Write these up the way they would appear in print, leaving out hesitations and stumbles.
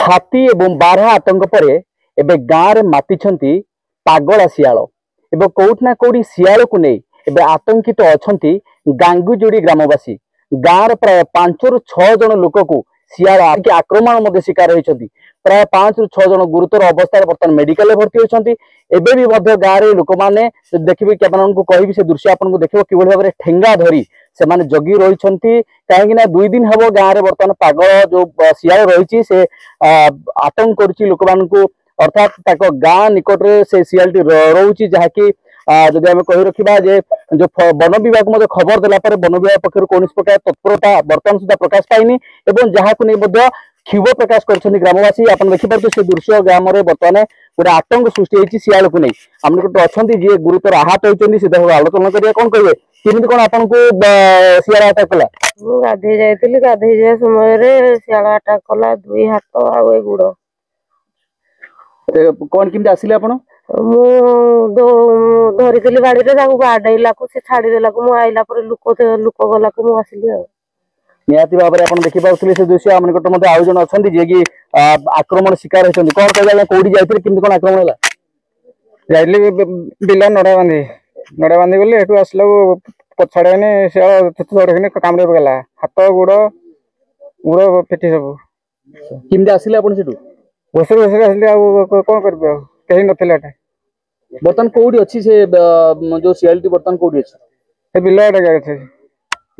हाथी एवं बारहा आतंक पर एबे गाँव में मातिछंती पागला शियाल एवं कोउठ ना कोउठी शियाल को नहीं एबे आतंकित अछंती गांगुजोड़ी ग्रामवासी गाँव प्राय 5 ରୁ 6 जन लोक को शियाल आक्रमण मध्य शिकार होती प्राय 5 ରୁ 6 जन गुरुतर अवस्था बर्तमान मेडिकल भर्ती होती एबे भी मध्य गाँव में लोक मैंने देखिए कि आपको कहबी से दृश्य आपको देखो कि भाव में ठेंगा धरी से माने जगी रही कहीं 2 दिन हम गाँव में बर्तमान पागल जो शियाल रही से आतंक कर लोक मानू अर्थात गाँ निकट में से शियाल रोचे जहाँकि जदि आम कही रखा जे जो वन विभाग मध्य खबर देला वन विभाग पक्ष कौन प्रकार तत्परता बर्तमान सुधा प्रकाश पाइनी एवं जहाँ क्षोभ प्रकाश कर ग्रामवासी आप देखिपे से दृश्य ग्राम में बर्तमान गोटे आतंक सृष्टि होती शियाल को नहीं आम अच्छा जी गुरुतर आहत होती सीधा आलोचना करिए कौन कहे केमी कौन आपन को शियाल अटैक कला गाधे जाइए गाधे जा समय शियाल अटैक कला 2 हाथ आ गुड़ कौन केमती आसिले आपण धरी बाड़ी बाड़ेला से छाड़देला आईला लुक गला आसिली निहाती भाव में देखि पाउथिले से दृश्य आम निकट मते आउ जन अछंती जे कि आक्रमण शिकार होछंती कोन कहला कोडी जाइथिले किमि कोन आक्रमण होला जाइले बिला नडा बांधी बोले एटू आसलो पछाड़े ने से थोड़े कामरे गला हाथ गुड़ गुड़ पेटी सब किमि आसिले आपण सेटू बस आसिले आ कोन करबे कहीं नथिले एटा बर्तन कोडी अछि से जो सीएलटी बर्तन कोडी अछि ए बिला एटा गए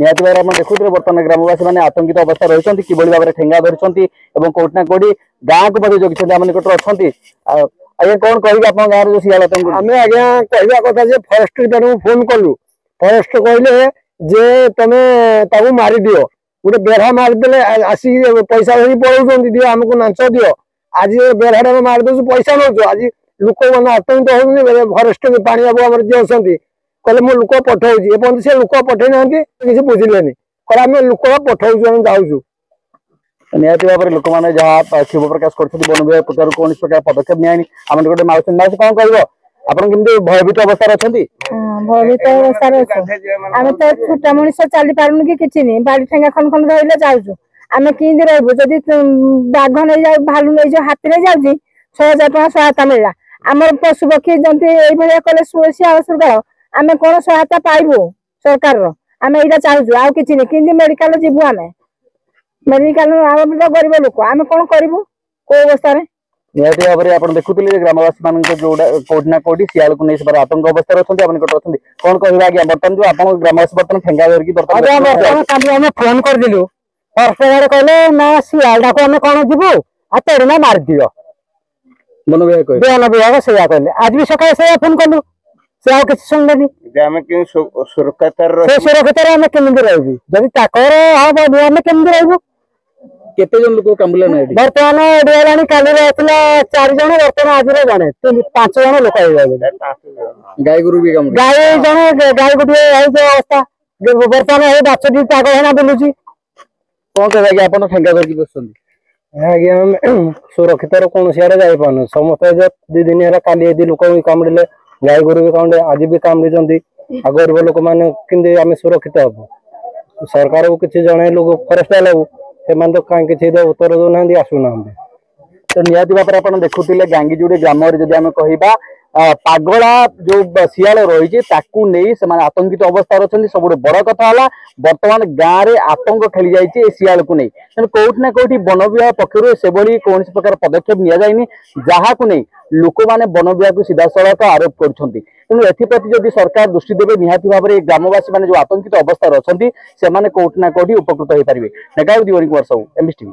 निहाती भाव में देखुए बर्तमान ग्रामवासी मैंने आतंकित अवस्था रही कि भाव में ठेंगा धरी कौटना कौटी गाँव को मध्य जगह आम निकट अच्छा आज्ञा कौन कह आप गाँव जो शियाल आतंक आम आज्ञा कहवा कथा फरेस्ट डिपार्टमेंट फोन कलु फरेस्ट कहले जे तुम मारी दियो गोटे बेढ़ा मारिदे आसिक पैसा धरी पलाऊँ दियो आमको नाच दियो आज बेढ़ा मारिदे पैसा नौ आज लोक मैंने आतंकित होती फरेस्ट पानी बाबू आम जी अच्छा कहले मो लोक पठाऊँ से लोक पठे ना कि बुझिले कह आम लोक पठाऊ जाऊँ निहाती भाव में लोक मैंने जहाँ क्षोभ प्रकाश कर वन विभाग पक्ष कौन प्रकार पदक्षेप नियानी आम गोटे माउसी माउसी कौन कह आपड़ी भयभीत अवस्था अच्छा भयभीत अवस्था आम तो छोटा मनीष चली पार्न कि किसी नहीं बाड़ी ठेंगा खंड खंड रही जाऊँ आम कि रही जदि बाघ नहीं जाऊ भालू नहीं जाऊ हाथी नहीं जाऊँ 6,000 टका सहायता मिलला आम पशु पक्षी जंतु ये कले शियाल सरकार आम कौन सहायता पाइबू सरकार आम यहाँ चाहूँ आउ कि नहीं कि मेडिकल जीवु आम मेडिकल आम तो गरीब लोक आम कौन करूँ कौ अवस्था निहाती भाव में आप देखुले ग्रामवासी मान जो कौटना कौटी शियाल को नहीं आतंक अवस्था अच्छा अच्छा कौन कह आज्ञा बर्तमान जो आप ग्रामवासी बर्तमान ठेंगा धरिकी बर्तमान फोन करदेलु फरेस्ट कहले ना शियाल को आम कौन जीवु तेरे ना मारिद वन विभाग से कहले आज भी सकाल से फोन कलु से आ किसी सुनलेनी सुरक्षित आम केमी रही जब ताकर हम आम केमी रहबू केते जन लोक कामुला ना बर्तमान एडियालानी काली रहतला 4 जन बर्तमान आज जने 5 जन लोक गाय गुरु भी कामुला गाय जने गाय गुटे है जो अवस्था बर्तमान ए बाछटी ताको हेना बुलुची कौन कह आप ठेंगा धरिकी बसुंदी आज्ञा सुरक्षित कौन सियाड़े जाई पान समस्त 2 दिन है काली लोक भी कामुड़े गाय गोरु भी कामुड़े आज भी कामुड़ी गरीब लोक मैंने कि आम सुरक्षित हम सरकार को किसी जन लोग फरेस्ट वाला से तो कहीं किसी उत्तर दौना आसुना तो निहाती भाव में आप देखुले गांगीजुड़ी ग्राम जदि आम कह पागला जो शियाल रही से आतंकित अवस्था अच्छा सब बड़ कथा है बर्तमान गाँव में आतंक खेली जाए शियाल को नहीं तेणु कौटना कौटी वन विभाग पक्ष से कौन प्रकार पदक्षेप नि जहाँ को नहीं लोक मैंने वन विभाग को सीधा सड़क आरोप कर तेणु एप्रति जदि सरकार दृष्टि देवे निहाती भाव में ग्रामवासी मैंने जो आतंकित अवस्था अच्छा से कौटना कौटी उपकृत हो पारे नेगाउदी कुमार साहू एमएस टीवी।